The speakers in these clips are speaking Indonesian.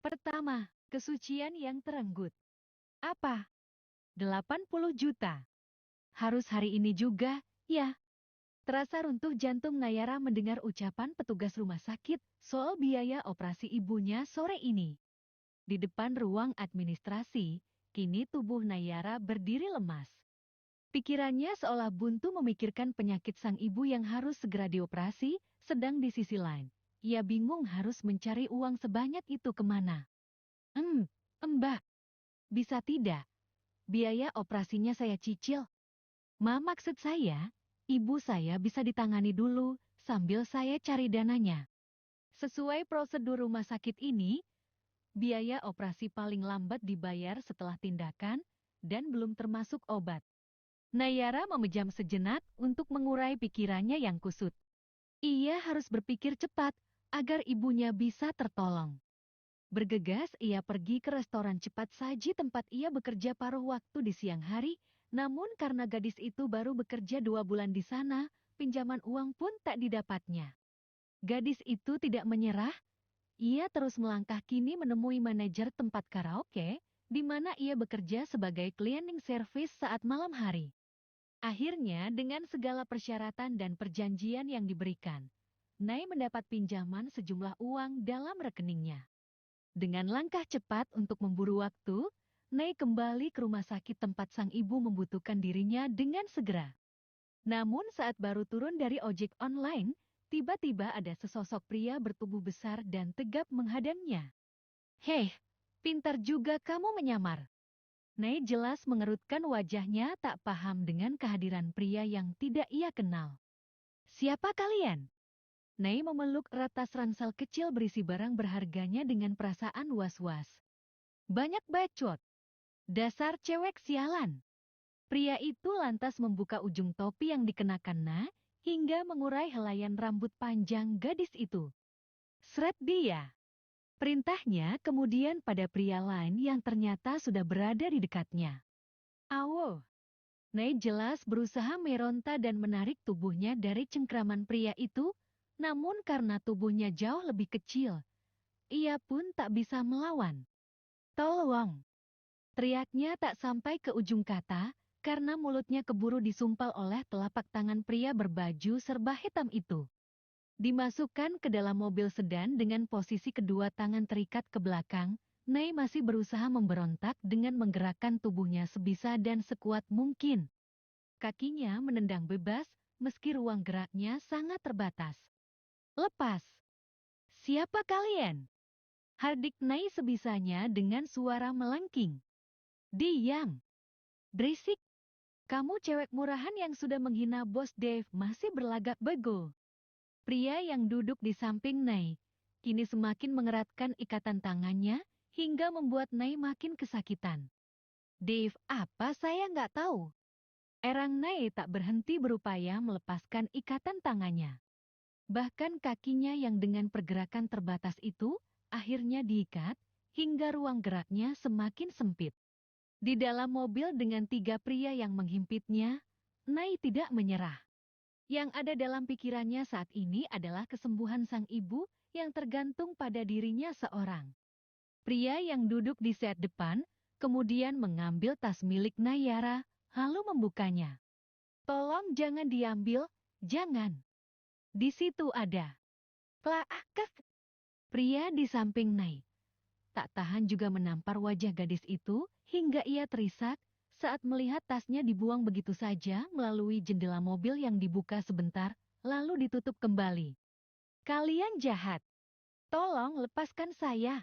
Pertama, kesucian yang terenggut. Apa? 80 juta. Harus hari ini juga, ya. Terasa runtuh jantung Nayara mendengar ucapan petugas rumah sakit soal biaya operasi ibunya sore ini. Di depan ruang administrasi, kini tubuh Nayara berdiri lemas. Pikirannya seolah buntu memikirkan penyakit sang ibu yang harus segera dioperasi, sedang di sisi lain, ia bingung harus mencari uang sebanyak itu kemana. Mbak, bisa tidak? Biaya operasinya saya cicil. Maksud saya, ibu saya bisa ditangani dulu, sambil saya cari dananya. Sesuai prosedur rumah sakit ini, biaya operasi paling lambat dibayar setelah tindakan, dan belum termasuk obat. Nayara memejam sejenak untuk mengurai pikirannya yang kusut. Ia harus berpikir cepat, agar ibunya bisa tertolong. Bergegas ia pergi ke restoran cepat saji tempat ia bekerja paruh waktu di siang hari, namun karena gadis itu baru bekerja 2 bulan di sana, pinjaman uang pun tak didapatnya. Gadis itu tidak menyerah, ia terus melangkah kini menemui manajer tempat karaoke, di mana ia bekerja sebagai cleaning service saat malam hari. Akhirnya dengan segala persyaratan dan perjanjian yang diberikan, Nay mendapat pinjaman sejumlah uang dalam rekeningnya. Dengan langkah cepat untuk memburu waktu, Nay kembali ke rumah sakit tempat sang ibu membutuhkan dirinya dengan segera. Namun saat baru turun dari ojek online, tiba-tiba ada sesosok pria bertubuh besar dan tegap menghadangnya. Hei, pintar juga kamu menyamar. Nay jelas mengerutkan wajahnya tak paham dengan kehadiran pria yang tidak ia kenal. Siapa kalian? Nay memeluk erat tas ransel kecil berisi barang berharganya dengan perasaan was-was. Banyak bacot. Dasar cewek sialan. Pria itu lantas membuka ujung topi yang dikenakannya, hingga mengurai helaian rambut panjang gadis itu. Seret dia. Perintahnya kemudian pada pria lain yang ternyata sudah berada di dekatnya. Awo. Nay jelas berusaha meronta dan menarik tubuhnya dari cengkraman pria itu, namun karena tubuhnya jauh lebih kecil, ia pun tak bisa melawan. Tolong! Teriaknya tak sampai ke ujung kata, karena mulutnya keburu disumpal oleh telapak tangan pria berbaju serba hitam itu. Dimasukkan ke dalam mobil sedan dengan posisi kedua tangan terikat ke belakang, Nay masih berusaha memberontak dengan menggerakkan tubuhnya sebisa dan sekuat mungkin. Kakinya menendang bebas, meski ruang geraknya sangat terbatas. Lepas! Siapa kalian? Hardik Nay sebisanya dengan suara melengking. Diam! Berisik! Kamu cewek murahan yang sudah menghina Bos Dave masih berlagak bego. Pria yang duduk di samping Nay, kini semakin mengeratkan ikatan tangannya, hingga membuat Nay makin kesakitan. Dave, apa saya nggak tahu? Erang Nay tak berhenti berupaya melepaskan ikatan tangannya. Bahkan kakinya yang dengan pergerakan terbatas itu, akhirnya diikat, hingga ruang geraknya semakin sempit. Di dalam mobil dengan 3 pria yang menghimpitnya, Nay tidak menyerah. Yang ada dalam pikirannya saat ini adalah kesembuhan sang ibu yang tergantung pada dirinya seorang. Pria yang duduk di set depan, kemudian mengambil tas milik Nayara, lalu membukanya. Tolong jangan diambil, jangan. Di situ ada. Klaakek. Pria di samping Nay. Tak tahan juga menampar wajah gadis itu, hingga ia terisak, saat melihat tasnya dibuang begitu saja melalui jendela mobil yang dibuka sebentar, lalu ditutup kembali. Kalian jahat. Tolong lepaskan saya.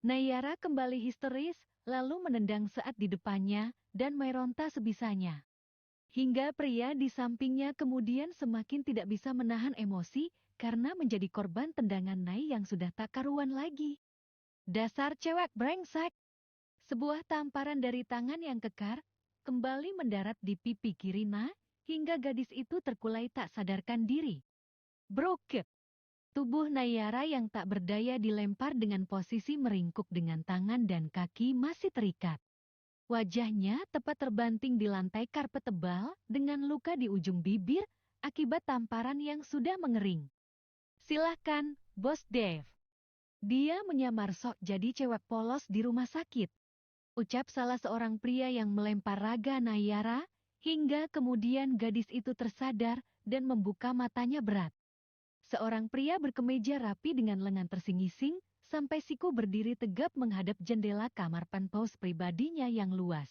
Nayara kembali histeris, lalu menendang saat di depannya, dan meronta sebisanya. Hingga pria di sampingnya kemudian semakin tidak bisa menahan emosi, karena menjadi korban tendangan Nay yang sudah tak karuan lagi. Dasar cewek brengsek. Sebuah tamparan dari tangan yang kekar, kembali mendarat di pipi kiri Nay, hingga gadis itu terkulai tak sadarkan diri. Brokep. Tubuh Nayara yang tak berdaya dilempar dengan posisi meringkuk dengan tangan dan kaki masih terikat. Wajahnya tepat terbanting di lantai karpet tebal dengan luka di ujung bibir akibat tamparan yang sudah mengering. Silahkan, Bos Dave. Dia menyamar sok jadi cewek polos di rumah sakit. Ucap salah seorang pria yang melempar raga Nayara, hingga kemudian gadis itu tersadar dan membuka matanya berat. Seorang pria berkemeja rapi dengan lengan tersingising, sampai siku berdiri tegap menghadap jendela kamar penthouse pribadinya yang luas.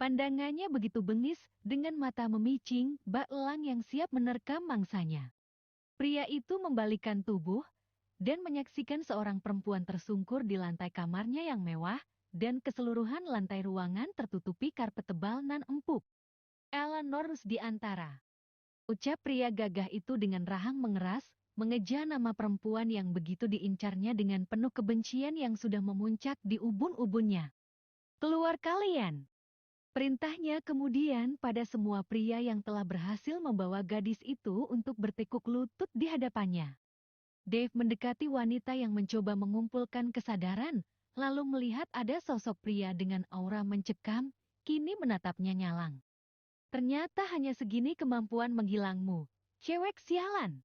Pandangannya begitu bengis, dengan mata memicing, bak elang yang siap menerkam mangsanya. Pria itu membalikkan tubuh, dan menyaksikan seorang perempuan tersungkur di lantai kamarnya yang mewah, dan keseluruhan lantai ruangan tertutupi karpet tebal nan empuk. Eleanor di antara. Ucap pria gagah itu dengan rahang mengeras, mengeja nama perempuan yang begitu diincarnya dengan penuh kebencian yang sudah memuncak di ubun-ubunnya. Keluar kalian! Perintahnya kemudian pada semua pria yang telah berhasil membawa gadis itu untuk bertekuk lutut di hadapannya. Dave mendekati wanita yang mencoba mengumpulkan kesadaran, lalu melihat ada sosok pria dengan aura mencekam, kini menatapnya nyalang. Ternyata hanya segini kemampuan menghilangmu, cewek sialan.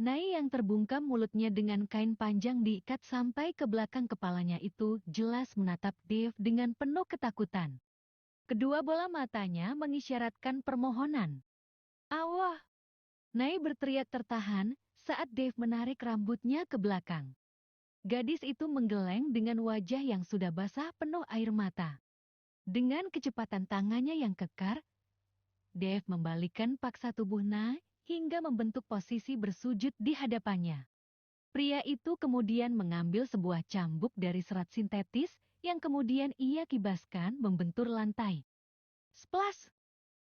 Nai yang terbungkam mulutnya dengan kain panjang diikat sampai ke belakang kepalanya itu jelas menatap Dave dengan penuh ketakutan. Kedua bola matanya mengisyaratkan permohonan. "Awah!" Nai berteriak tertahan saat Dave menarik rambutnya ke belakang. Gadis itu menggeleng dengan wajah yang sudah basah penuh air mata. Dengan kecepatan tangannya yang kekar, Dave membalikkan paksa tubuh Nai hingga membentuk posisi bersujud di hadapannya. Pria itu kemudian mengambil sebuah cambuk dari serat sintetis yang kemudian ia kibaskan membentur lantai. Splash!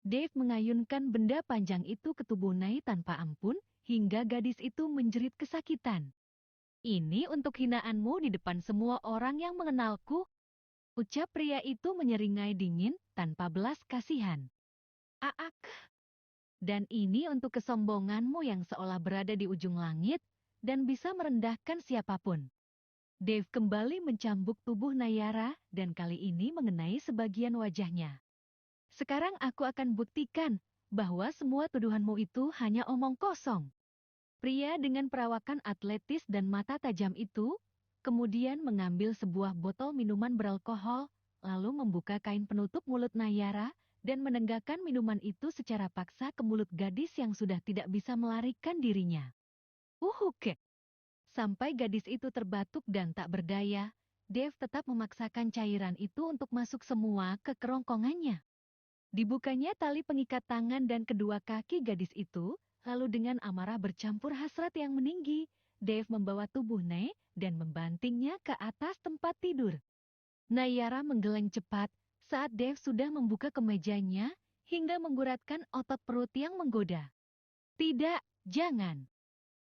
Dave mengayunkan benda panjang itu ke tubuh Nai tanpa ampun hingga gadis itu menjerit kesakitan. "Ini untuk hinaanmu di depan semua orang yang mengenalku," ucap pria itu menyeringai dingin tanpa belas kasihan. "Aak! Dan ini untuk kesombonganmu yang seolah berada di ujung langit dan bisa merendahkan siapapun." Dave kembali mencambuk tubuh Nayara dan kali ini mengenai sebagian wajahnya. "Sekarang aku akan buktikan bahwa semua tuduhanmu itu hanya omong kosong." Pria dengan perawakan atletis dan mata tajam itu kemudian mengambil sebuah botol minuman beralkohol, lalu membuka kain penutup mulut Nayara dan menenggakkan minuman itu secara paksa ke mulut gadis yang sudah tidak bisa melarikan dirinya. Uhuke! Sampai gadis itu terbatuk dan tak berdaya, Dave tetap memaksakan cairan itu untuk masuk semua ke kerongkongannya. Dibukanya tali pengikat tangan dan kedua kaki gadis itu, lalu dengan amarah bercampur hasrat yang meninggi, Dave membawa tubuh Nai dan membantingnya ke atas tempat tidur. Nayara menggeleng cepat saat Dave sudah membuka kemejanya hingga mengguratkan otot perut yang menggoda. "Tidak, jangan!"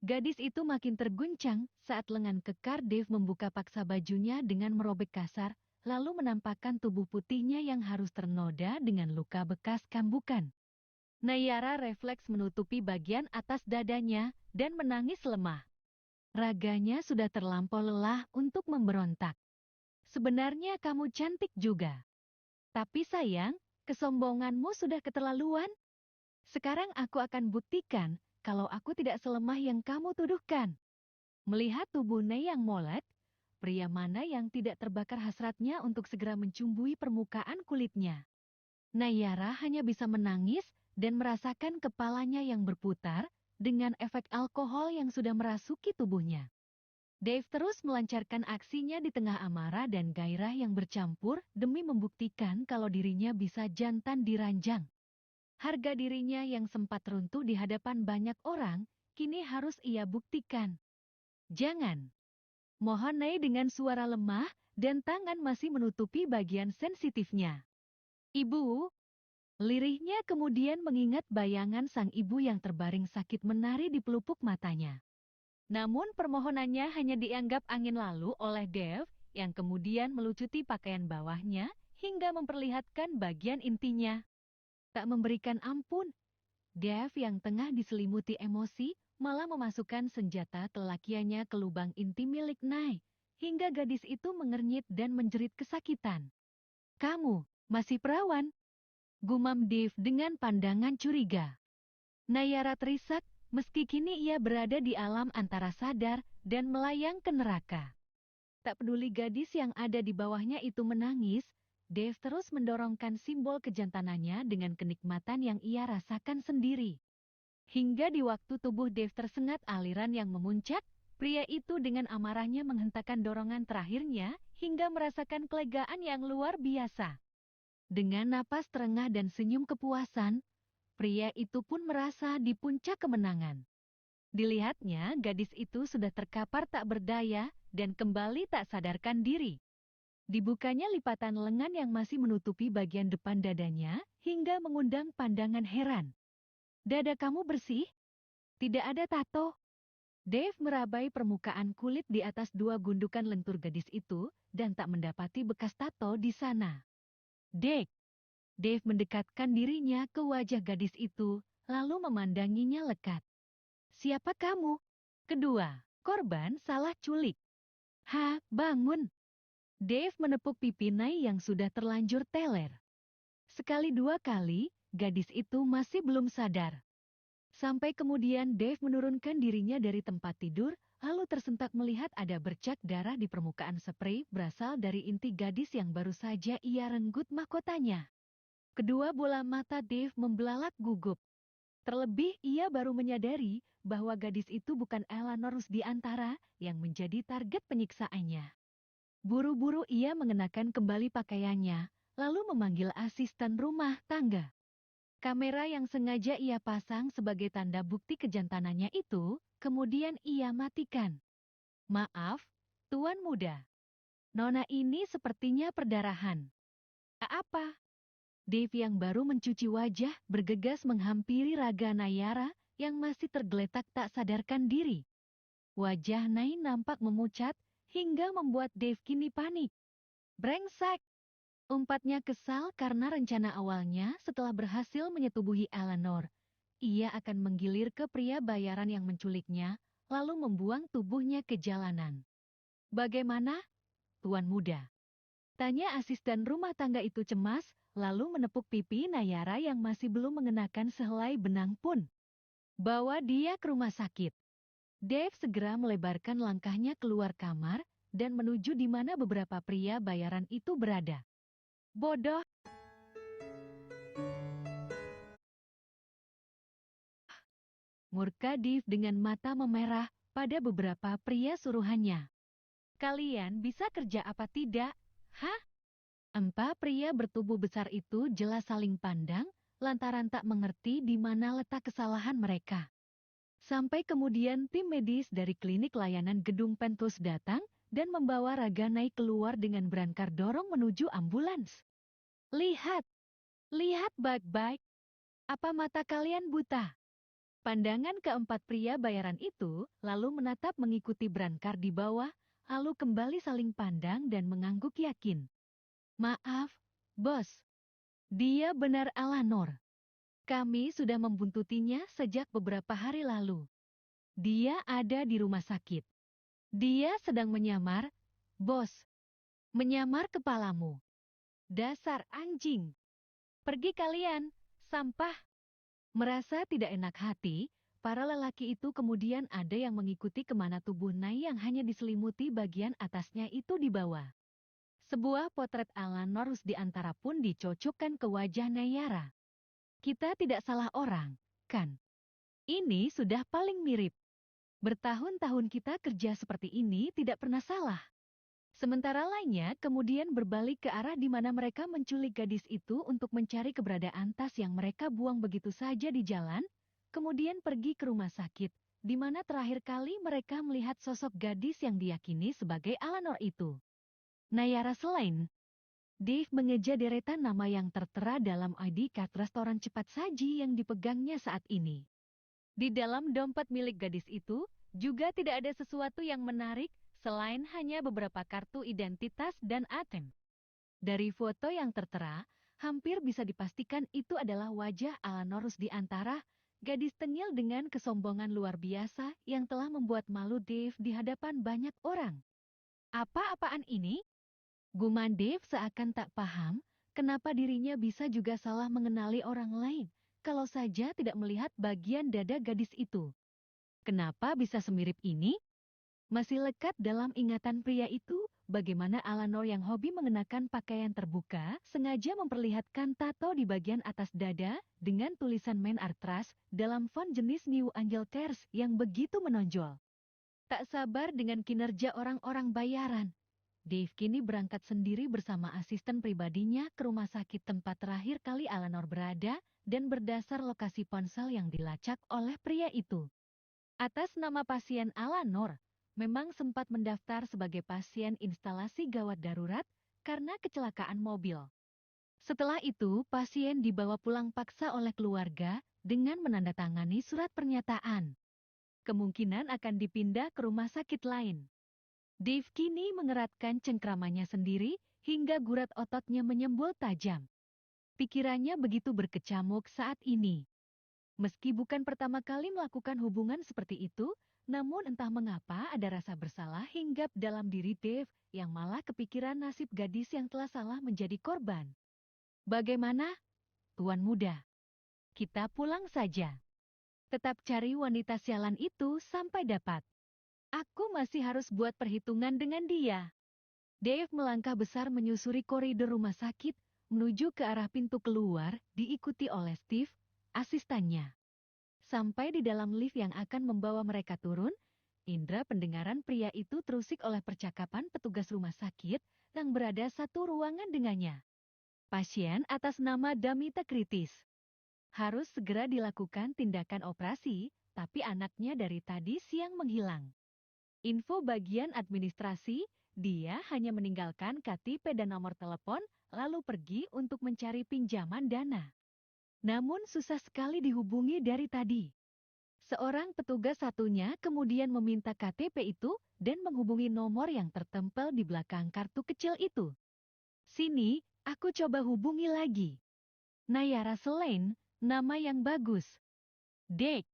Gadis itu makin terguncang saat lengan kekar Dave membuka paksa bajunya dengan merobek kasar, lalu menampakkan tubuh putihnya yang harus ternoda dengan luka bekas kambukan. Nayara refleks menutupi bagian atas dadanya dan menangis lemah. Raganya sudah terlampau lelah untuk memberontak. "Sebenarnya kamu cantik juga. Tapi sayang, kesombonganmu sudah keterlaluan. Sekarang aku akan buktikan kalau aku tidak selemah yang kamu tuduhkan." Melihat tubuh Nai yang molek, pria mana yang tidak terbakar hasratnya untuk segera mencumbui permukaan kulitnya. Nayara hanya bisa menangis dan merasakan kepalanya yang berputar dengan efek alkohol yang sudah merasuki tubuhnya. Dave terus melancarkan aksinya di tengah amarah dan gairah yang bercampur demi membuktikan kalau dirinya bisa jantan diranjang. Harga dirinya yang sempat runtuh di hadapan banyak orang, kini harus ia buktikan. "Jangan!" Mohon Nai dengan suara lemah dan tangan masih menutupi bagian sensitifnya. "Ibu!" Lirihnya kemudian mengingat bayangan sang ibu yang terbaring sakit menari di pelupuk matanya. Namun permohonannya hanya dianggap angin lalu oleh Dave yang kemudian melucuti pakaian bawahnya hingga memperlihatkan bagian intinya. Tak memberikan ampun, Dave yang tengah diselimuti emosi malah memasukkan senjata kelakiannya ke lubang inti milik Nai, hingga gadis itu mengernyit dan menjerit kesakitan. "Kamu masih perawan?" gumam Dave dengan pandangan curiga. Nayara terisak, meski kini ia berada di alam antara sadar dan melayang ke neraka. Tak peduli gadis yang ada di bawahnya itu menangis, Dave terus mendorongkan simbol kejantanannya dengan kenikmatan yang ia rasakan sendiri. Hingga di waktu tubuh Dave tersengat aliran yang memuncak, pria itu dengan amarahnya menghentakkan dorongan terakhirnya hingga merasakan kelegaan yang luar biasa. Dengan napas terengah dan senyum kepuasan, pria itu pun merasa di puncak kemenangan. Dilihatnya, gadis itu sudah terkapar tak berdaya dan kembali tak sadarkan diri. Dibukanya lipatan lengan yang masih menutupi bagian depan dadanya hingga mengundang pandangan heran. Dada kamu bersih? Tidak ada tato. Dave merabai permukaan kulit di atas dua gundukan lentur gadis itu dan tak mendapati bekas tato di sana. Dek, Dave mendekatkan dirinya ke wajah gadis itu, lalu memandanginya lekat. Siapa kamu? Kedua, korban salah culik. Bangun. Dave menepuk pipi Nai yang sudah terlanjur teler. Sekali dua kali, gadis itu masih belum sadar. Sampai kemudian Dave menurunkan dirinya dari tempat tidur, lalu tersentak melihat ada bercak darah di permukaan spray berasal dari inti gadis yang baru saja ia renggut mahkotanya. Kedua bola mata Dave membelalak gugup. Terlebih ia baru menyadari bahwa gadis itu bukan Eleanor Rusdiantara yang menjadi target penyiksaannya. Buru-buru ia mengenakan kembali pakaiannya, lalu memanggil asisten rumah tangga. Kamera yang sengaja ia pasang sebagai tanda bukti kejantanannya itu, kemudian ia matikan. Maaf, Tuan Muda. Nona ini sepertinya perdarahan. Apa? Dave yang baru mencuci wajah bergegas menghampiri raga Nayara yang masih tergeletak tak sadarkan diri. Wajah Nay nampak memucat hingga membuat Dave kini panik. Brengsek! Umpatnya kesal karena rencana awalnya setelah berhasil menyetubuhi Eleanor. Ia akan menggilir ke pria bayaran yang menculiknya, lalu membuang tubuhnya ke jalanan. Bagaimana, Tuan Muda? Tanya asisten rumah tangga itu cemas, lalu menepuk pipi Nayara yang masih belum mengenakan sehelai benang pun. Bawa dia ke rumah sakit. Dave segera melebarkan langkahnya keluar kamar dan menuju di mana beberapa pria bayaran itu berada. Bodoh! Murka Dave dengan mata memerah pada beberapa pria suruhannya. Kalian bisa kerja apa tidak? Hah? Empat pria bertubuh besar itu jelas saling pandang, lantaran tak mengerti di mana letak kesalahan mereka. Sampai kemudian tim medis dari klinik layanan gedung Pentus datang dan membawa Raga naik keluar dengan berangkar dorong menuju ambulans. Lihat! Lihat baik-baik! Apa mata kalian buta? Pandangan keempat pria bayaran itu lalu menatap mengikuti berangkar di bawah, lalu kembali saling pandang dan mengangguk yakin. Maaf, bos. Dia benar Eleanor. Kami sudah membuntutinya sejak beberapa hari lalu. Dia ada di rumah sakit. Dia sedang menyamar, bos. Menyamar kepalamu. Dasar anjing. Pergi kalian, sampah. Merasa tidak enak hati, para lelaki itu kemudian ada yang mengikuti kemana tubuh Nai yang hanya diselimuti bagian atasnya itu dibawa. Sebuah potret Eleanor Rusdiantara pun dicocokkan ke wajah Nayara. Kita tidak salah orang, kan? Ini sudah paling mirip. Bertahun-tahun kita kerja seperti ini tidak pernah salah. Sementara lainnya kemudian berbalik ke arah di mana mereka menculik gadis itu untuk mencari keberadaan tas yang mereka buang begitu saja di jalan, kemudian pergi ke rumah sakit, di mana terakhir kali mereka melihat sosok gadis yang diyakini sebagai Eleanor itu. Nayara selain, Dave mengeja deretan nama yang tertera dalam ID card restoran cepat saji yang dipegangnya saat ini. Di dalam dompet milik gadis itu, juga tidak ada sesuatu yang menarik, selain hanya beberapa kartu identitas dan ATM. Dari foto yang tertera, hampir bisa dipastikan itu adalah wajah Eleanor Rusdiantara, gadis tengil dengan kesombongan luar biasa yang telah membuat malu Dave di hadapan banyak orang. Apa-apaan ini? Gumam Dave seakan tak paham, kenapa dirinya bisa juga salah mengenali orang lain, kalau saja tidak melihat bagian dada gadis itu. Kenapa bisa semirip ini? Masih lekat dalam ingatan pria itu, bagaimana Alanor yang hobi mengenakan pakaian terbuka sengaja memperlihatkan tato di bagian atas dada dengan tulisan Man Artras dalam font jenis New Angel Tears yang begitu menonjol. Tak sabar dengan kinerja orang-orang bayaran, Dave kini berangkat sendiri bersama asisten pribadinya ke rumah sakit tempat terakhir kali Alanor berada dan berdasar lokasi ponsel yang dilacak oleh pria itu. Atas nama pasien Alanor, memang sempat mendaftar sebagai pasien instalasi gawat darurat karena kecelakaan mobil. Setelah itu, pasien dibawa pulang paksa oleh keluarga dengan menandatangani surat pernyataan. Kemungkinan akan dipindah ke rumah sakit lain. Dave kini mengeratkan cengkramannya sendiri hingga gurat ototnya menyembul tajam. Pikirannya begitu berkecamuk saat ini. Meski bukan pertama kali melakukan hubungan seperti itu, namun entah mengapa ada rasa bersalah hinggap dalam diri Dave yang malah kepikiran nasib gadis yang telah salah menjadi korban. Bagaimana, Tuan Muda? Kita pulang saja. Tetap cari wanita sialan itu sampai dapat. Aku masih harus buat perhitungan dengan dia. Dave melangkah besar menyusuri koridor rumah sakit, menuju ke arah pintu keluar, diikuti oleh Steve, asistennya. Sampai di dalam lift yang akan membawa mereka turun, indera pendengaran pria itu terusik oleh percakapan petugas rumah sakit yang berada satu ruangan dengannya. Pasien atas nama Damita kritis. Harus segera dilakukan tindakan operasi, tapi anaknya dari tadi siang menghilang. Info bagian administrasi, dia hanya meninggalkan KTP dan nomor telepon, lalu pergi untuk mencari pinjaman dana. Namun susah sekali dihubungi dari tadi. Seorang petugas satunya kemudian meminta KTP itu dan menghubungi nomor yang tertempel di belakang kartu kecil itu. Sini, aku coba hubungi lagi. Nayara Selain, nama yang bagus. Dek.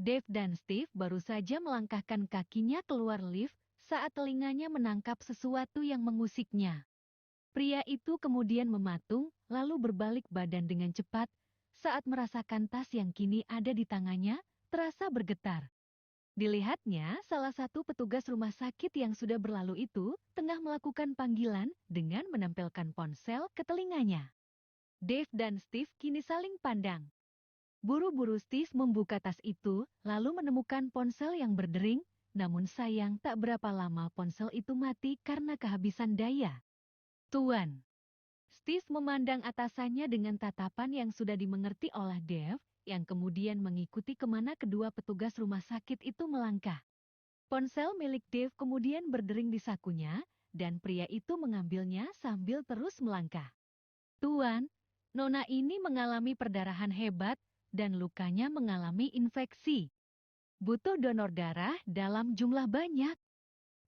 Dave dan Steve baru saja melangkahkan kakinya keluar lift saat telinganya menangkap sesuatu yang mengusiknya. Pria itu kemudian mematung, lalu berbalik badan dengan cepat saat merasakan tas yang kini ada di tangannya, terasa bergetar. Dilihatnya, salah satu petugas rumah sakit yang sudah berlalu itu tengah melakukan panggilan dengan menempelkan ponsel ke telinganya. Dave dan Steve kini saling pandang. Buru-buru Steve membuka tas itu, lalu menemukan ponsel yang berdering, namun sayang tak berapa lama ponsel itu mati karena kehabisan daya. Tuan. Steve memandang atasannya dengan tatapan yang sudah dimengerti oleh Dave, yang kemudian mengikuti kemana kedua petugas rumah sakit itu melangkah. Ponsel milik Dave kemudian berdering di sakunya, dan pria itu mengambilnya sambil terus melangkah. Tuan, Nona ini mengalami perdarahan hebat, dan lukanya mengalami infeksi. Butuh donor darah dalam jumlah banyak.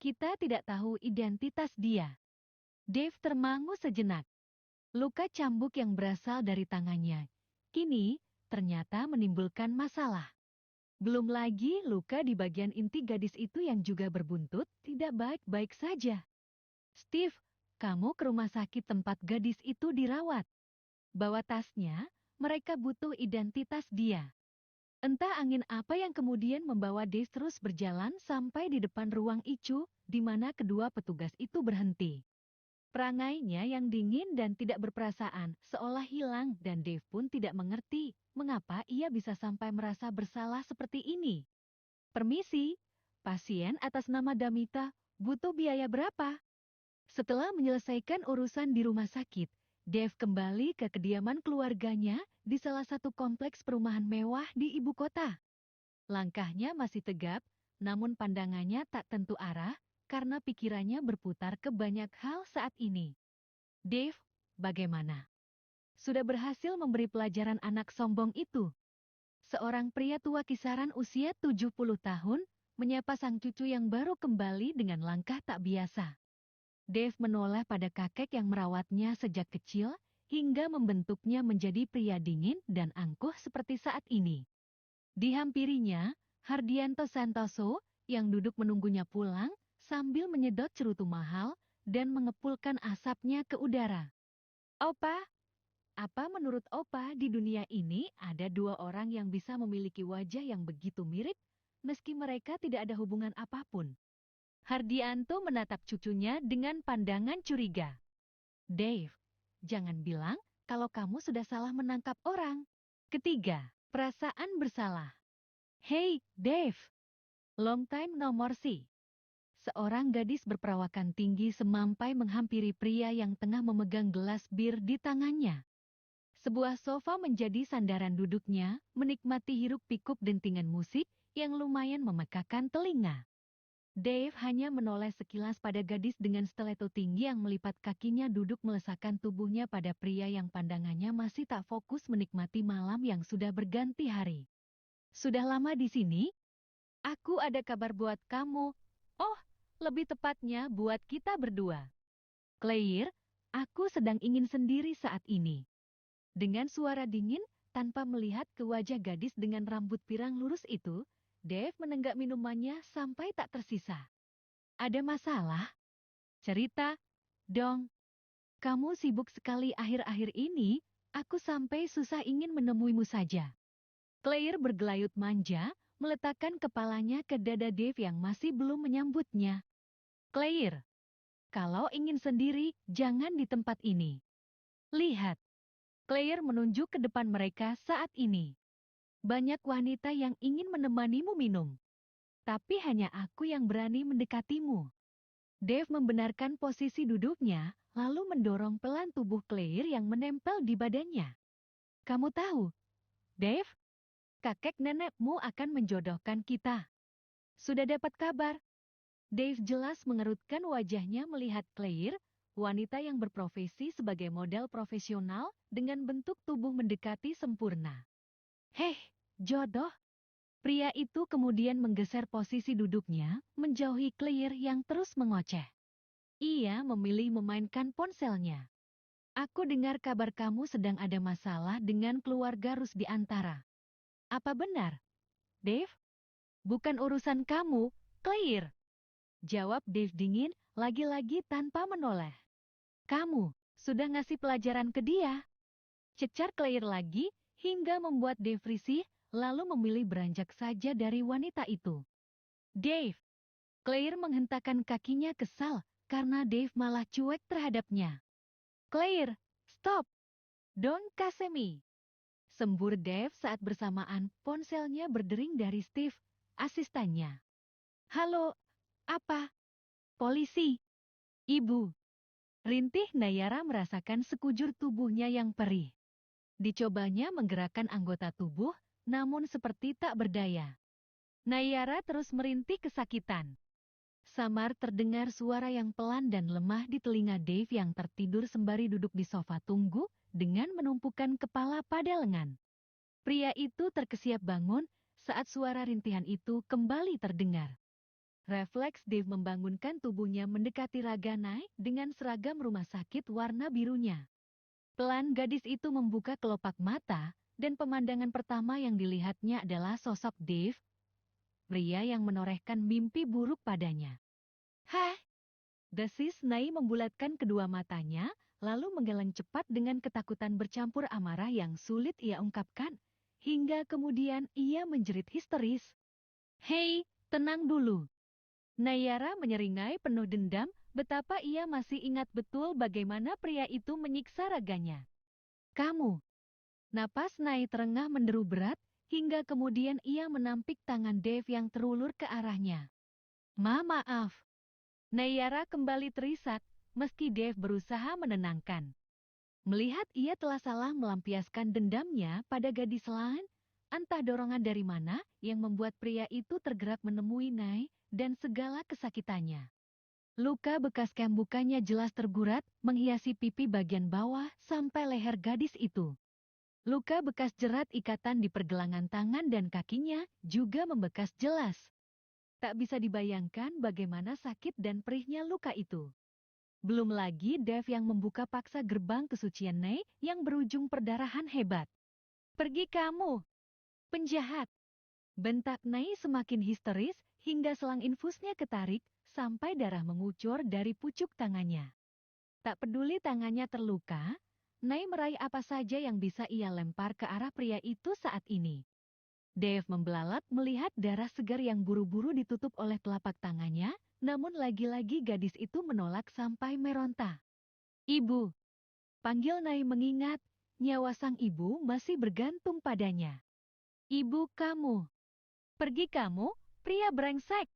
Kita tidak tahu identitas dia. Dave termangu sejenak. Luka cambuk yang berasal dari tangannya. Kini, ternyata menimbulkan masalah. Belum lagi luka di bagian inti gadis itu yang juga berbuntut tidak baik-baik saja. Steve, kamu ke rumah sakit tempat gadis itu dirawat. Bawa tasnya, mereka butuh identitas dia. Entah angin apa yang kemudian membawa Dave terus berjalan sampai di depan ruang ICU, di mana kedua petugas itu berhenti. Perangainya yang dingin dan tidak berperasaan, seolah hilang dan Dave pun tidak mengerti mengapa ia bisa sampai merasa bersalah seperti ini. Permisi, pasien atas nama Damita, butuh biaya berapa? Setelah menyelesaikan urusan di rumah sakit, Dave kembali ke kediaman keluarganya di salah satu kompleks perumahan mewah di ibu kota. Langkahnya masih tegap, namun pandangannya tak tentu arah karena pikirannya berputar ke banyak hal saat ini. Dave, bagaimana? Sudah berhasil memberi pelajaran anak sombong itu? Seorang pria tua kisaran usia 70 tahun menyapa sang cucu yang baru kembali dengan langkah tak biasa. Dave menoleh pada kakek yang merawatnya sejak kecil, hingga membentuknya menjadi pria dingin dan angkuh seperti saat ini. Dihampirinya, Hardianto Santoso, yang duduk menunggunya pulang, sambil menyedot cerutu mahal, dan mengepulkan asapnya ke udara. Opa, apa menurut Opa di dunia ini ada dua orang yang bisa memiliki wajah yang begitu mirip, meski mereka tidak ada hubungan apapun? Hardianto menatap cucunya dengan pandangan curiga. Dave, jangan bilang kalau kamu sudah salah menangkap orang. Ketiga, perasaan bersalah. Hey, Dave. Long time no more see. Seorang gadis berperawakan tinggi semampai menghampiri pria yang tengah memegang gelas bir di tangannya. Sebuah sofa menjadi sandaran duduknya, menikmati hiruk-pikuk dentingan musik yang lumayan memekakan telinga. Dave hanya menoleh sekilas pada gadis dengan stiletto tinggi yang melipat kakinya duduk melesakkan tubuhnya pada pria yang pandangannya masih tak fokus menikmati malam yang sudah berganti hari. Sudah lama di sini? Aku ada kabar buat kamu. Oh, lebih tepatnya buat kita berdua. Claire, aku sedang ingin sendiri saat ini. Dengan suara dingin, tanpa melihat ke wajah gadis dengan rambut pirang lurus itu, Dave menenggak minumannya sampai tak tersisa. Ada masalah? Cerita dong. Kamu sibuk sekali akhir-akhir ini, aku sampai susah ingin menemuimu saja. Claire bergelayut manja, meletakkan kepalanya ke dada Dave yang masih belum menyambutnya. Claire, kalau ingin sendiri, jangan di tempat ini. Lihat. Claire menunjuk ke depan mereka saat ini. Banyak wanita yang ingin menemanimu minum. Tapi hanya aku yang berani mendekatimu. Dave membenarkan posisi duduknya, lalu mendorong pelan tubuh Claire yang menempel di badannya. Kamu tahu, Dave, kakek nenekmu akan menjodohkan kita. Sudah dapat kabar? Dave jelas mengerutkan wajahnya melihat Claire, wanita yang berprofesi sebagai model profesional dengan bentuk tubuh mendekati sempurna. Heh, jodoh. Pria itu kemudian menggeser posisi duduknya, menjauhi Claire yang terus mengoceh. Ia memilih memainkan ponselnya. Aku dengar kabar kamu sedang ada masalah dengan keluarga Rusdiantara. Apa benar, Dave? Bukan urusan kamu, Claire. Jawab Dave dingin, lagi-lagi tanpa menoleh. Kamu sudah ngasih pelajaran ke dia. Cecar Claire lagi, hingga membuat Dave risih, lalu memilih beranjak saja dari wanita itu. Dave. Claire menghentakkan kakinya kesal, karena Dave malah cuek terhadapnya. Claire, stop. Don't kase me. Sembur Dave saat bersamaan ponselnya berdering dari Steve, asistennya. Halo, apa? Polisi. Ibu. Rintih Nayara merasakan sekujur tubuhnya yang perih. Dicobanya menggerakkan anggota tubuh, namun seperti tak berdaya. Nayara terus merintih kesakitan. Samar terdengar suara yang pelan dan lemah di telinga Dave yang tertidur sembari duduk di sofa tunggu dengan menumpukan kepala pada lengan. Pria itu terkesiap bangun saat suara rintihan itu kembali terdengar. Refleks Dave membangunkan tubuhnya mendekati Raganai dengan seragam rumah sakit warna birunya. Pelan gadis itu membuka kelopak mata, dan pemandangan pertama yang dilihatnya adalah sosok Dave, pria yang menorehkan mimpi buruk padanya. Hah? Desis Nai membulatkan kedua matanya, lalu menggeleng cepat dengan ketakutan bercampur amarah yang sulit ia ungkapkan, hingga kemudian ia menjerit histeris. Hei, tenang dulu. Nayara menyeringai penuh dendam betapa ia masih ingat betul bagaimana pria itu menyiksa raganya. Kamu. Napas Nai terengah menderu berat, hingga kemudian ia menampik tangan Dave yang terulur ke arahnya. Maaf. Nayara kembali terisak, meski Dave berusaha menenangkan. Melihat ia telah salah melampiaskan dendamnya pada gadis lain, entah dorongan dari mana yang membuat pria itu tergerak menemui Nai dan segala kesakitannya. Luka bekas cambukannya jelas tergurat, menghiasi pipi bagian bawah sampai leher gadis itu. Luka bekas jerat ikatan di pergelangan tangan dan kakinya juga membekas jelas. Tak bisa dibayangkan bagaimana sakit dan perihnya luka itu. Belum lagi Dave yang membuka paksa gerbang kesucian Nei yang berujung perdarahan hebat. Pergi kamu, penjahat! Bentak Nei semakin histeris hingga selang infusnya ketarik sampai darah mengucur dari pucuk tangannya. Tak peduli tangannya terluka, Nei meraih apa saja yang bisa ia lempar ke arah pria itu saat ini. Dave membelalak melihat darah segar yang buru-buru ditutup oleh telapak tangannya, namun lagi-lagi gadis itu menolak sampai meronta. Ibu, panggil Nai mengingat nyawa sang ibu masih bergantung padanya. Ibu kamu, pergi kamu, pria brengsek.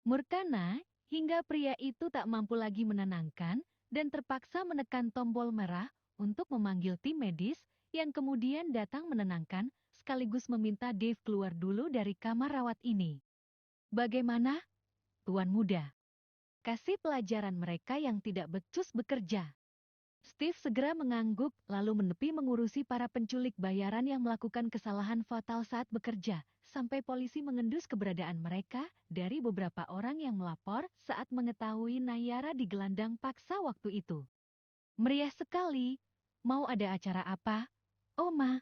Murka Nai, hingga pria itu tak mampu lagi menenangkan dan terpaksa menekan tombol merah untuk memanggil tim medis yang kemudian datang menenangkan sekaligus meminta Dave keluar dulu dari kamar rawat ini. Bagaimana, Tuan Muda? Kasih pelajaran mereka yang tidak becus bekerja. Steve segera mengangguk lalu menepi mengurusi para penculik bayaran yang melakukan kesalahan fatal saat bekerja, sampai polisi mengendus keberadaan mereka dari beberapa orang yang melapor saat mengetahui Nayara digelandang paksa waktu itu. Meriah sekali. Mau ada acara apa, Oma?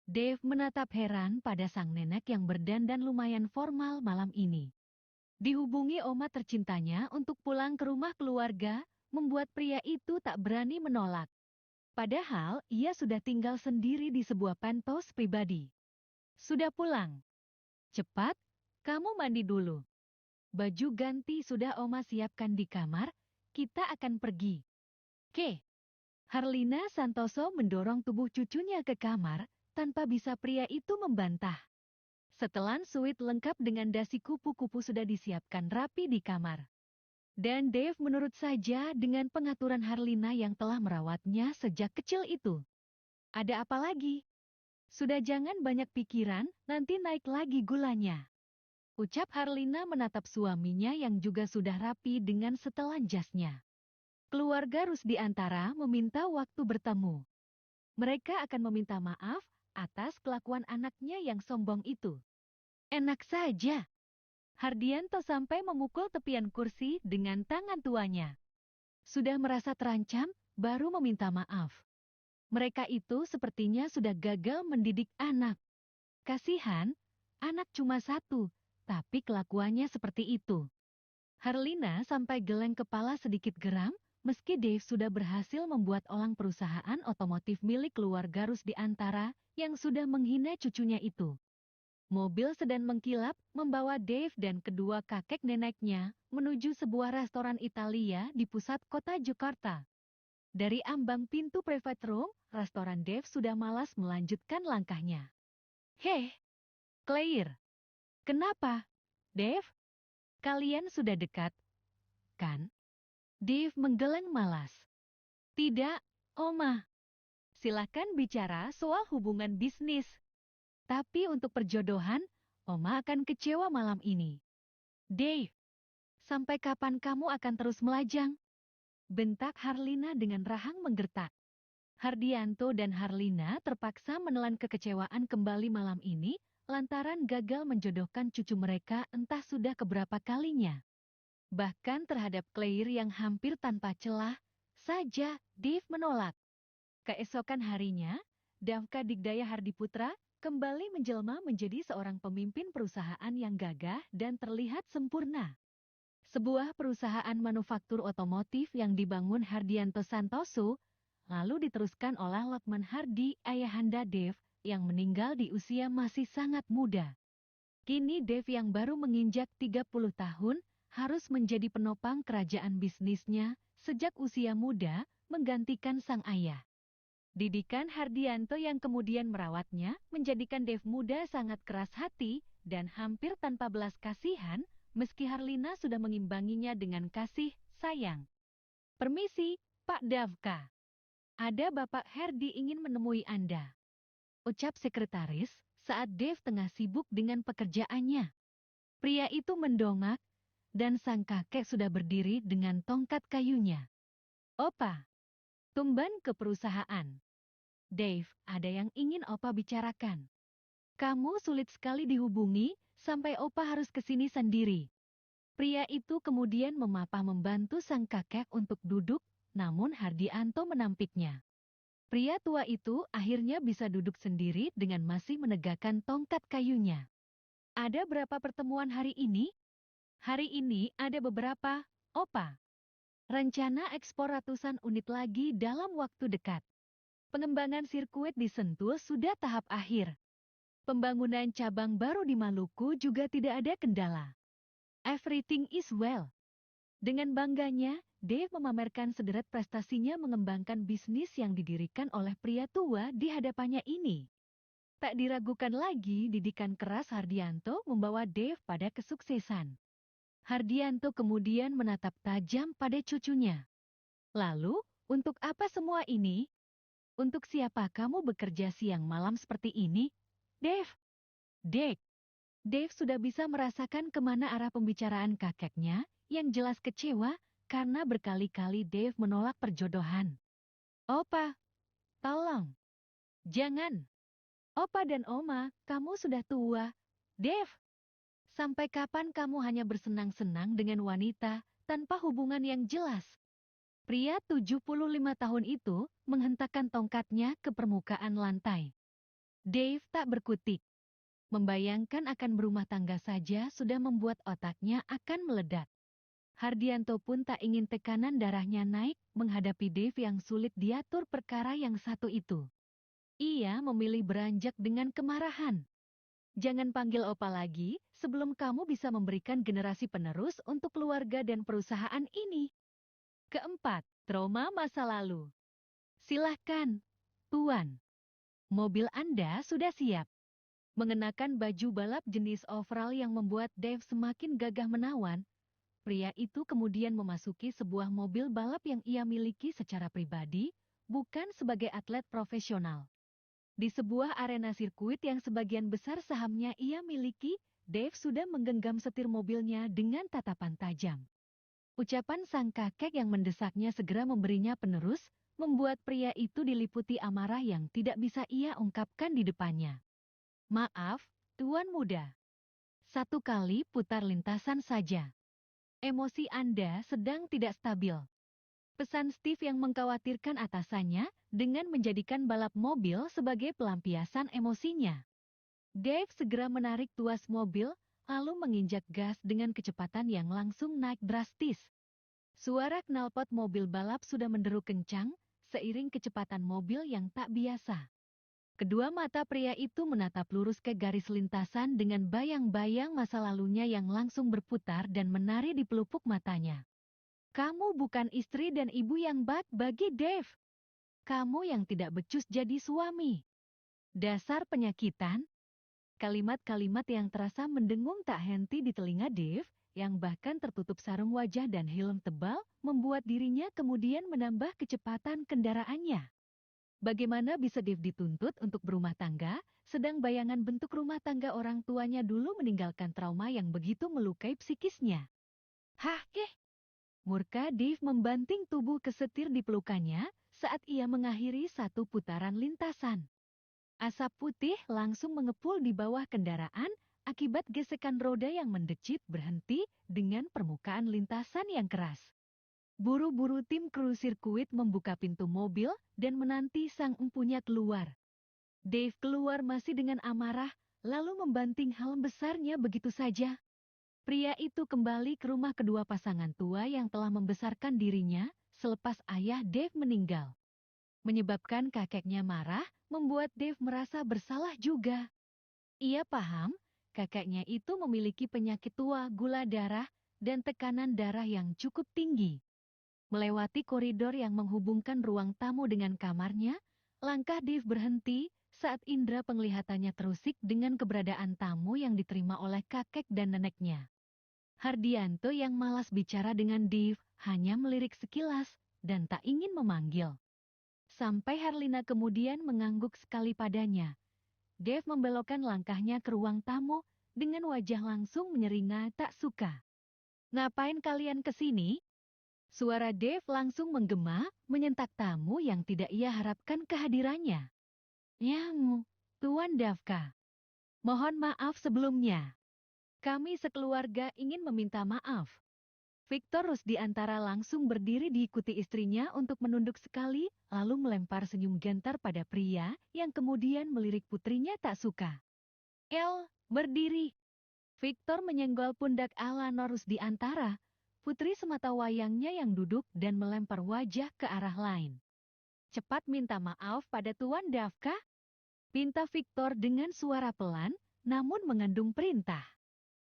Dave menatap heran pada sang nenek yang berdandan lumayan formal malam ini. Dihubungi Oma tercintanya untuk pulang ke rumah keluarga, membuat pria itu tak berani menolak. Padahal ia sudah tinggal sendiri di sebuah penthouse pribadi. Sudah pulang. Cepat, kamu mandi dulu. Baju ganti sudah Oma siapkan di kamar, kita akan pergi. Ke. Harlina Santoso mendorong tubuh cucunya ke kamar, tanpa bisa pria itu membantah. Setelan suite lengkap dengan dasi kupu-kupu sudah disiapkan rapi di kamar. Dan Dave menurut saja dengan pengaturan Harlina yang telah merawatnya sejak kecil itu. Ada apa lagi? Sudah jangan banyak pikiran, nanti naik lagi gulanya. Ucap Harlina menatap suaminya yang juga sudah rapi dengan setelan jasnya. Keluarga Rusdiantara meminta waktu bertemu. Mereka akan meminta maaf atas kelakuan anaknya yang sombong itu. Enak saja. Hardianto sampai memukul tepian kursi dengan tangan tuanya. Sudah merasa terancam, baru meminta maaf. Mereka itu sepertinya sudah gagal mendidik anak. Kasihan, anak cuma satu, tapi kelakuannya seperti itu. Harlina sampai geleng kepala sedikit geram, meski Dave sudah berhasil membuat olang perusahaan otomotif milik keluarga Rusdiantara yang sudah menghina cucunya itu. Mobil sedan mengkilap membawa Dave dan kedua kakek neneknya menuju sebuah restoran Italia di pusat kota Jakarta. Dari ambang pintu private room, restoran Dave sudah malas melanjutkan langkahnya. Heh, Claire. Kenapa, Dave? Kalian sudah dekat, kan? Dave menggeleng malas. Tidak, Oma. Silakan bicara soal hubungan bisnis. Tapi untuk perjodohan, Oma akan kecewa malam ini. Dave, sampai kapan kamu akan terus melajang? Bentak Harlina dengan rahang menggertak. Hardianto dan Harlina terpaksa menelan kekecewaan kembali malam ini, lantaran gagal menjodohkan cucu mereka entah sudah keberapa kalinya. Bahkan terhadap Claire yang hampir tanpa celah, saja Dave menolak. Keesokan harinya, Davka Digdaya Hardiputra kembali menjelma menjadi seorang pemimpin perusahaan yang gagah dan terlihat sempurna. Sebuah perusahaan manufaktur otomotif yang dibangun Hardianto Santoso, lalu diteruskan oleh Lokman Hardi, ayahanda Dave, yang meninggal di usia masih sangat muda. Kini Dave yang baru menginjak 30 tahun, harus menjadi penopang kerajaan bisnisnya sejak usia muda, menggantikan sang ayah. Didikan Hardianto yang kemudian merawatnya, menjadikan Dave muda sangat keras hati dan hampir tanpa belas kasihan, meski Harlina sudah mengimbanginya dengan kasih sayang. Permisi, Pak Davka. Ada Bapak Hardi ingin menemui Anda. Ucap sekretaris saat Dave tengah sibuk dengan pekerjaannya. Pria itu mendongak, dan sang kakek sudah berdiri dengan tongkat kayunya. Opa, tumban ke perusahaan. Dave, ada yang ingin Opa bicarakan. Kamu sulit sekali dihubungi, sampai Opa harus ke sini sendiri. Pria itu kemudian memapah membantu sang kakek untuk duduk, namun Hardianto menampiknya. Pria tua itu akhirnya bisa duduk sendiri dengan masih menegakkan tongkat kayunya. Ada berapa pertemuan hari ini? Hari ini ada beberapa, Opa. Rencana ekspor ratusan unit lagi dalam waktu dekat. Pengembangan sirkuit di Sentul sudah tahap akhir. Pembangunan cabang baru di Maluku juga tidak ada kendala. Everything is well. Dengan bangganya, Dave memamerkan sederet prestasinya mengembangkan bisnis yang didirikan oleh pria tua di hadapannya ini. Tak diragukan lagi, didikan keras Hardianto membawa Dave pada kesuksesan. Hardianto kemudian menatap tajam pada cucunya. Lalu, untuk apa semua ini? Untuk siapa kamu bekerja siang malam seperti ini? Dave. Dave. Dave sudah bisa merasakan kemana arah pembicaraan kakeknya, yang jelas kecewa karena berkali-kali Dave menolak perjodohan. Opa, tolong. Jangan. Opa dan Oma, kamu sudah tua. Dave, sampai kapan kamu hanya bersenang-senang dengan wanita tanpa hubungan yang jelas? Pria 75 tahun itu menghentakkan tongkatnya ke permukaan lantai. Dave tak berkutik. Membayangkan akan berumah tangga saja sudah membuat otaknya akan meledak. Hardianto pun tak ingin tekanan darahnya naik menghadapi Dave yang sulit diatur perkara yang satu itu. Ia memilih beranjak dengan kemarahan. Jangan panggil opa lagi sebelum kamu bisa memberikan generasi penerus untuk keluarga dan perusahaan ini. Keempat, trauma masa lalu. Silahkan, Tuan. Mobil Anda sudah siap. Mengenakan baju balap jenis overall yang membuat Dave semakin gagah menawan, pria itu kemudian memasuki sebuah mobil balap yang ia miliki secara pribadi, bukan sebagai atlet profesional. Di sebuah arena sirkuit yang sebagian besar sahamnya ia miliki, Dave sudah menggenggam setir mobilnya dengan tatapan tajam. Ucapan sang kakek yang mendesaknya segera memberinya penerus, membuat pria itu diliputi amarah yang tidak bisa ia ungkapkan di depannya. Maaf, Tuan Muda. Satu kali putar lintasan saja. Emosi Anda sedang tidak stabil. Pesan Steve yang mengkhawatirkan atasannya dengan menjadikan balap mobil sebagai pelampiasan emosinya. Dave segera menarik tuas mobil, lalu menginjak gas dengan kecepatan yang langsung naik drastis. Suara knalpot mobil balap sudah menderu kencang, seiring kecepatan mobil yang tak biasa. Kedua mata pria itu menatap lurus ke garis lintasan dengan bayang-bayang masa lalunya yang langsung berputar dan menari di pelupuk matanya. Kamu bukan istri dan ibu yang baik bagi Dave. Kamu yang tidak becus jadi suami. Dasar penyakitan. Kalimat-kalimat yang terasa mendengung tak henti di telinga Dave, yang bahkan tertutup sarung wajah dan helm tebal, membuat dirinya kemudian menambah kecepatan kendaraannya. Bagaimana bisa Dave dituntut untuk berumah tangga, sedang bayangan bentuk rumah tangga orang tuanya dulu meninggalkan trauma yang begitu melukai psikisnya? Hah, murka Dave membanting tubuh ke setir di pelukannya saat ia mengakhiri satu putaran lintasan. Asap putih langsung mengepul di bawah kendaraan akibat gesekan roda yang mendecit berhenti dengan permukaan lintasan yang keras. Buru-buru tim kru sirkuit membuka pintu mobil dan menanti sang empunya keluar. Dave keluar masih dengan amarah, lalu membanting helm besarnya begitu saja. Pria itu kembali ke rumah kedua pasangan tua yang telah membesarkan dirinya selepas ayah Dave meninggal. Menyebabkan kakeknya marah, membuat Dave merasa bersalah juga. Ia paham, kakeknya itu memiliki penyakit tua, gula darah, dan tekanan darah yang cukup tinggi. Melewati koridor yang menghubungkan ruang tamu dengan kamarnya, langkah Dave berhenti saat indera penglihatannya terusik dengan keberadaan tamu yang diterima oleh kakek dan neneknya. Hardianto yang malas bicara dengan Dave hanya melirik sekilas dan tak ingin memanggil. Sampai Herlina kemudian mengangguk sekali padanya. Dave membelokkan langkahnya ke ruang tamu dengan wajah langsung menyeringai tak suka. Ngapain kalian kesini? Suara Dave langsung menggema, menyentak tamu yang tidak ia harapkan kehadirannya. Yang, Tuan Davka. Mohon maaf sebelumnya. Kami sekeluarga ingin meminta maaf. Victor Rusdiantara langsung berdiri diikuti istrinya untuk menunduk sekali, lalu melempar senyum gentar pada pria yang kemudian melirik putrinya tak suka. Berdiri. Victor menyenggol pundak Alanor Rusdiantara, putri semata wayangnya yang duduk dan melempar wajah ke arah lain. Cepat minta maaf pada Tuan Davka? Pinta Victor dengan suara pelan, namun mengandung perintah.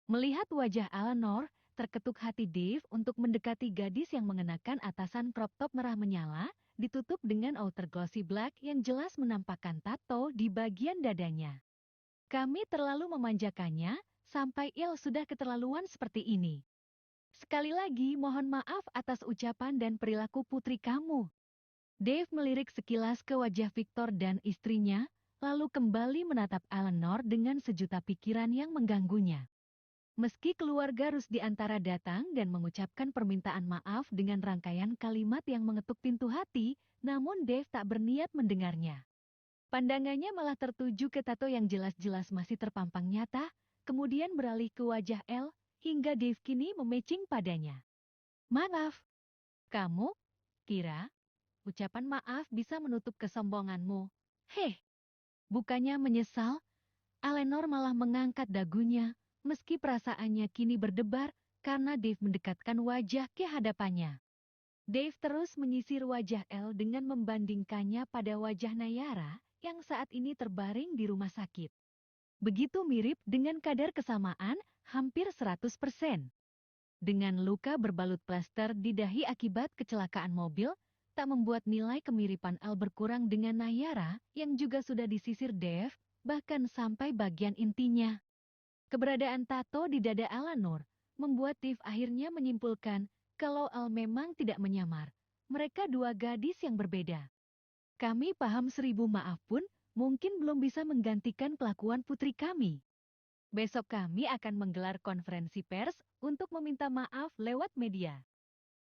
Melihat wajah Alanor, terketuk hati Dave untuk mendekati gadis yang mengenakan atasan crop top merah menyala, ditutup dengan outer glossy black yang jelas menampakkan tato di bagian dadanya. Kami terlalu memanjakannya, sampai Il sudah keterlaluan seperti ini. Sekali lagi mohon maaf atas ucapan dan perilaku putri kamu. Dave melirik sekilas ke wajah Victor dan istrinya, lalu kembali menatap Eleanor dengan sejuta pikiran yang mengganggunya. Meski keluarga Rus di antara datang dan mengucapkan permintaan maaf dengan rangkaian kalimat yang mengetuk pintu hati, namun Dave tak berniat mendengarnya. Pandangannya malah tertuju ke tato yang jelas-jelas masih terpampang nyata, kemudian beralih ke wajah Elle, hingga Dave kini memecing padanya. Maaf, kamu kira ucapan maaf bisa menutup kesombonganmu? Heh, bukannya menyesal, Eleanor malah mengangkat dagunya, meski perasaannya kini berdebar karena Dave mendekatkan wajah ke hadapannya. Dave terus menyisir wajah Elle dengan membandingkannya pada wajah Nayara yang saat ini terbaring di rumah sakit. Begitu mirip dengan kadar kesamaan hampir 100%. Dengan luka berbalut plaster di dahi akibat kecelakaan mobil, tak membuat nilai kemiripan Elle berkurang dengan Nayara yang juga sudah disisir Dave, bahkan sampai bagian intinya. Keberadaan tato di dada Eleanor membuat Dave akhirnya menyimpulkan kalau Elle memang tidak menyamar. Mereka dua gadis yang berbeda. Kami paham 1000 maaf pun mungkin belum bisa menggantikan kelakuan putri kami. Besok kami akan menggelar konferensi pers untuk meminta maaf lewat media.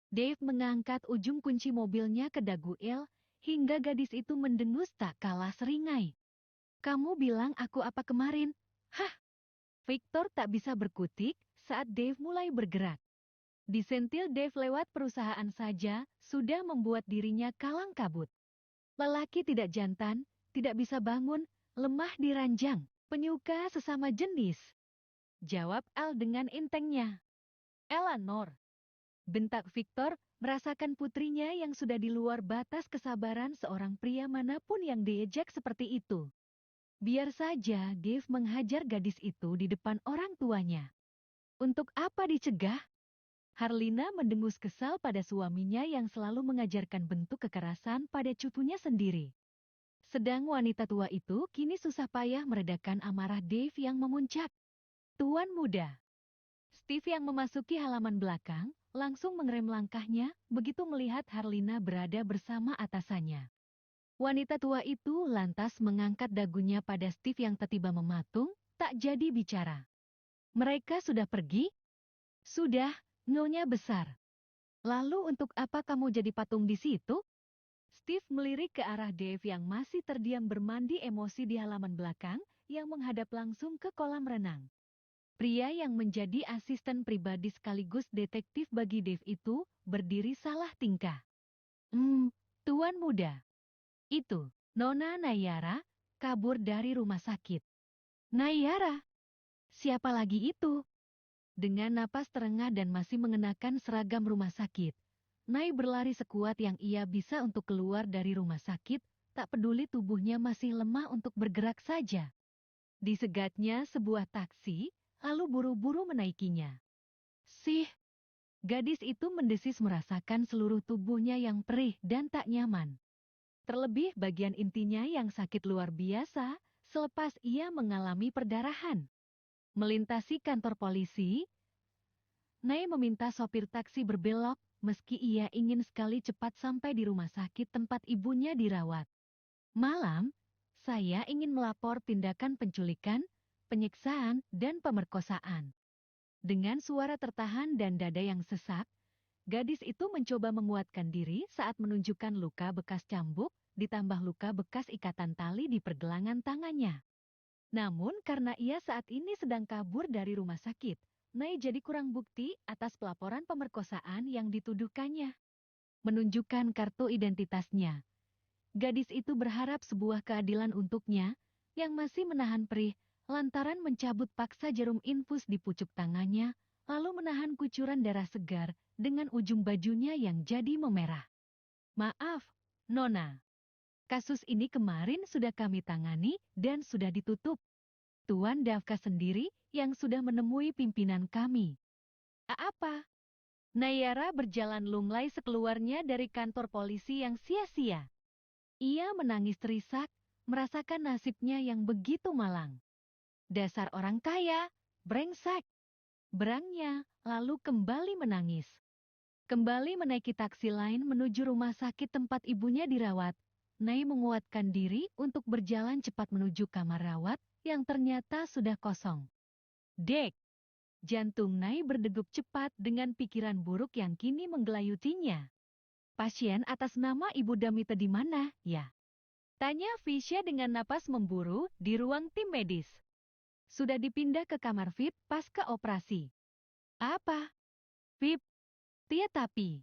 Dave mengangkat ujung kunci mobilnya ke dagu Elle hingga gadis itu mendengus tak kalah seringai. Kamu bilang aku apa kemarin? Hah? Victor tak bisa berkutik saat Dave mulai bergerak. Disentil Dave lewat perusahaan saja sudah membuat dirinya kalang kabut. Lelaki tidak jantan, tidak bisa bangun, lemah di ranjang, penyuka sesama jenis. Jawab Elle dengan entengnya. Eleanor. Bentak Victor merasakan putrinya yang sudah di luar batas kesabaran seorang pria manapun yang diejek seperti itu. Biar saja Dave menghajar gadis itu di depan orang tuanya. Untuk apa dicegah? Harlina mendengus kesal pada suaminya yang selalu mengajarkan bentuk kekerasan pada cucunya sendiri. Sedang wanita tua itu kini susah payah meredakan amarah Dave yang memuncak. Tuan muda. Steve yang memasuki halaman belakang langsung mengerem langkahnya begitu melihat Harlina berada bersama atasannya. Wanita tua itu lantas mengangkat dagunya pada Steve yang tiba mematung, tak jadi bicara. Mereka sudah pergi? Sudah, nyonya besar. Lalu untuk apa kamu jadi patung di situ? Steve melirik ke arah Dave yang masih terdiam bermandi emosi di halaman belakang yang menghadap langsung ke kolam renang. Pria yang menjadi asisten pribadi sekaligus detektif bagi Dave itu berdiri salah tingkah. Tuan muda. Itu, Nona Nayara, kabur dari rumah sakit. Nayara? Siapa lagi itu? Dengan napas terengah dan masih mengenakan seragam rumah sakit, Nay berlari sekuat yang ia bisa untuk keluar dari rumah sakit, tak peduli tubuhnya masih lemah untuk bergerak saja. Disegatnya sebuah taksi, lalu buru-buru menaikinya. Sih, gadis itu mendesis merasakan seluruh tubuhnya yang perih dan tak nyaman. Terlebih bagian intinya yang sakit luar biasa selepas ia mengalami perdarahan. Melintasi kantor polisi, Nay meminta sopir taksi berbelok meski ia ingin sekali cepat sampai di rumah sakit tempat ibunya dirawat. Malam, saya ingin melapor tindakan penculikan, penyiksaan, dan pemerkosaan. Dengan suara tertahan dan dada yang sesak, gadis itu mencoba menguatkan diri saat menunjukkan luka bekas cambuk, ditambah luka bekas ikatan tali di pergelangan tangannya. Namun karena ia saat ini sedang kabur dari rumah sakit, Nay jadi kurang bukti atas pelaporan pemerkosaan yang dituduhkannya. Menunjukkan kartu identitasnya. Gadis itu berharap sebuah keadilan untuknya, yang masih menahan perih, lantaran mencabut paksa jarum infus di pucuk tangannya, lalu menahan kucuran darah segar dengan ujung bajunya yang jadi memerah. Maaf, Nona. Kasus ini kemarin sudah kami tangani dan sudah ditutup. Tuan Davka sendiri yang sudah menemui pimpinan kami. Apa? Nayara berjalan lunglai sekeluarnya dari kantor polisi yang sia-sia. Ia menangis terisak, merasakan nasibnya yang begitu malang. Dasar orang kaya, brengsek. Berangnya, lalu kembali menangis. Kembali menaiki taksi lain menuju rumah sakit tempat ibunya dirawat. Nay menguatkan diri untuk berjalan cepat menuju kamar rawat yang ternyata sudah kosong. Dek, jantung Nay berdegup cepat dengan pikiran buruk yang kini menggelayutinya. Pasien atas nama Ibu Damita di mana, ya? Tanya Fisya dengan napas memburu di ruang tim medis. Sudah dipindah ke kamar VIP pasca operasi. Apa? VIP? Tapi.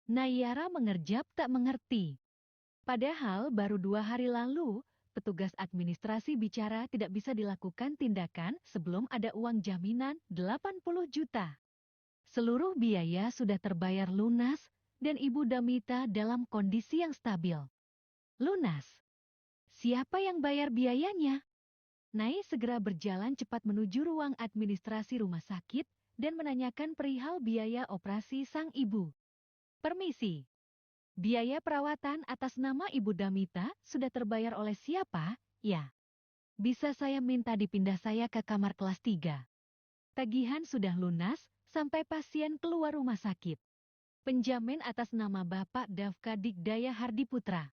Nayara mengerjap tak mengerti. Padahal baru 2 hari lalu, petugas administrasi bicara tidak bisa dilakukan tindakan sebelum ada uang jaminan 80 juta. Seluruh biaya sudah terbayar lunas dan Ibu Damita dalam kondisi yang stabil. Lunas? Siapa yang bayar biayanya? Nai segera berjalan cepat menuju ruang administrasi rumah sakit dan menanyakan perihal biaya operasi sang ibu. Permisi. Biaya perawatan atas nama Ibu Damita sudah terbayar oleh siapa? Ya. Bisa saya minta dipindah saya ke kamar kelas 3. Tagihan sudah lunas sampai pasien keluar rumah sakit. Penjamin atas nama Bapak Dafka Digdaya Hardiputra.